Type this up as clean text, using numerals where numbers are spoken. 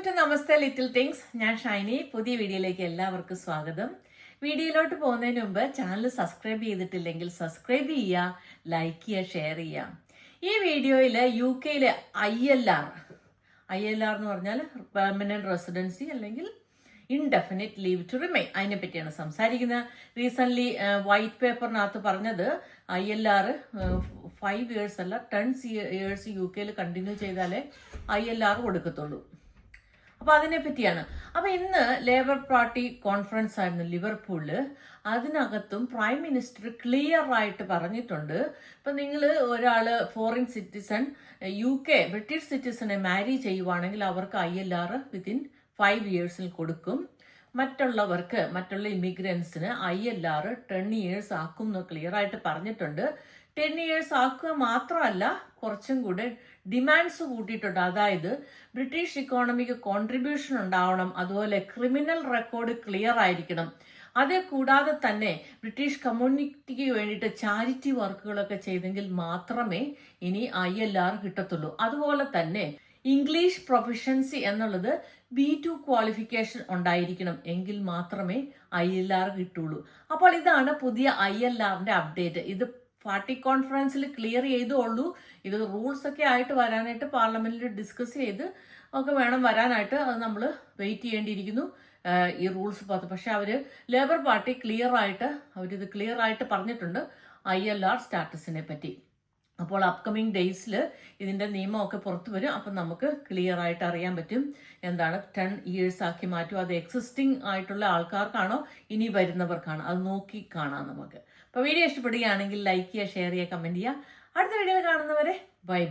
To namaste little things. ഞാൻ ഷൈനി. പുതിയ വീഡിയോയിലേക്ക് എല്ലാവർക്കും സ്വാഗതം. വീഡിയോയിലോട്ട് പോകുന്നതിന് മുമ്പ് ചാനൽ സബ്സ്ക്രൈബ് ചെയ്തിട്ടില്ലെങ്കിൽ സബ്സ്ക്രൈബ് ചെയ്യുക, ലൈക്ക് ചെയ്യുക, ഷെയർ ചെയ്യുക. ഈ വീഡിയോയിൽ UK ILR എന്ന് പറഞ്ഞാൽ പെർമനന്റ് റെസിഡൻസി അല്ലെങ്കിൽ ഇൻഡെഫിനിറ്റ് ലീവ് ടു റിമെയിൻ, അതിനെ പറ്റിയാണ് സംസാരിക്കുന്നത്. റീസെന്റ് വൈറ്റ് പേപ്പറിനകത്ത് പറഞ്ഞത് ILR 5 years അല്ല 10 years UK കണ്ടിന്യൂ ചെയ്താലേ ILR കൊടുക്കത്തുള്ളൂ. അപ്പൊ അതിനെ പറ്റിയാണ്. അപ്പൊ ഇന്ന് ലേബർ പാർട്ടി കോൺഫറൻസ് ആയിരുന്നു ലിവർപൂളില്. അതിനകത്തും പ്രൈം മിനിസ്റ്റർ ക്ലിയർ ആയിട്ട് പറഞ്ഞിട്ടുണ്ട്, ഇപ്പൊ നിങ്ങൾ ഒരാള് ഫോറിൻ സിറ്റിസൺ UK ബ്രിട്ടീഷ് സിറ്റിസനെ മാരി ചെയ്യുവാണെങ്കിൽ അവർക്ക് ILR വിത്തിൻ 5 years കൊടുക്കും. മറ്റുള്ള ഇമിഗ്രൻസിന് ILR 10 years ആക്കും എന്ന് ക്ലിയർ ആയിട്ട് പറഞ്ഞിട്ടുണ്ട്. 10 years ആക്കുക മാത്രമല്ല, കുറച്ചും കൂടെ ഡിമാൻഡ്സ് കൂട്ടിയിട്ടുണ്ട്. അതായത് ബ്രിട്ടീഷ് ഇക്കോണമിക്ക് കോൺട്രിബ്യൂഷൻ ഉണ്ടാവണം, അതുപോലെ ക്രിമിനൽ റെക്കോർഡ് ക്ലിയർ ആയിരിക്കണം. അതേ കൂടാതെ തന്നെ ബ്രിട്ടീഷ് കമ്മ്യൂണിറ്റിക്ക് വേണ്ടിയിട്ട് ചാരിറ്റി വർക്കുകളൊക്കെ ചെയ്തെങ്കിൽ മാത്രമേ ഇനി ILR കിട്ടത്തുള്ളൂ. അതുപോലെ തന്നെ ഇംഗ്ലീഷ് പ്രൊഫഷൻസി എന്നുള്ളത് B2 ക്വാളിഫിക്കേഷൻ ഉണ്ടായിരിക്കണം, എങ്കിൽ മാത്രമേ ILR കിട്ടുള്ളൂ. അപ്പോൾ ഇതാണ് പുതിയ ILRന്റെ അപ്ഡേറ്റ്. ഇത് പാർട്ടി കോൺഫറൻസിൽ ക്ലിയർ ചെയ്തുള്ളൂ. ഇത് റൂൾസ് ഒക്കെ ആയിട്ട് വരാനായിട്ട് പാർലമെന്റിൽ ഡിസ്കസ് ചെയ്ത് ഒക്കെ വേണം വരാനായിട്ട്. അത് നമ്മൾ വെയിറ്റ് ചെയ്യേണ്ടിയിരിക്കുന്നു ഈ റൂൾസ് പുറത്ത്. പക്ഷെ ലേബർ പാർട്ടി അവരിത് ക്ലിയർ ആയിട്ട് പറഞ്ഞിട്ടുണ്ട് ILR സ്റ്റാറ്റസിനെ പറ്റി. അപ്പോൾ അപ്കമിങ് ഡേയ്സിൽ ഇതിന്റെ നിയമമൊക്കെ പുറത്തു വരും. അപ്പം നമുക്ക് ക്ലിയർ ആയിട്ട് അറിയാൻ പറ്റും എന്താണ് 10 years ആക്കി മാറ്റും. അത് എക്സിസ്റ്റിംഗ് ആയിട്ടുള്ള ആൾക്കാർക്കാണോ ഇനി വരുന്നവർക്കാണോ, അത് നോക്കി കാണാം നമുക്ക്. അപ്പോൾ വീഡിയോ ഇഷ്ടപ്പെടുകയാണെങ്കിൽ ലൈക്ക് ചെയ്യുക, ഷെയർ ചെയ്യുക, കമന്റ് ചെയ്യുക. അടുത്ത വീഡിയോയിൽ കാണുന്നവരെ ബൈ ബൈ.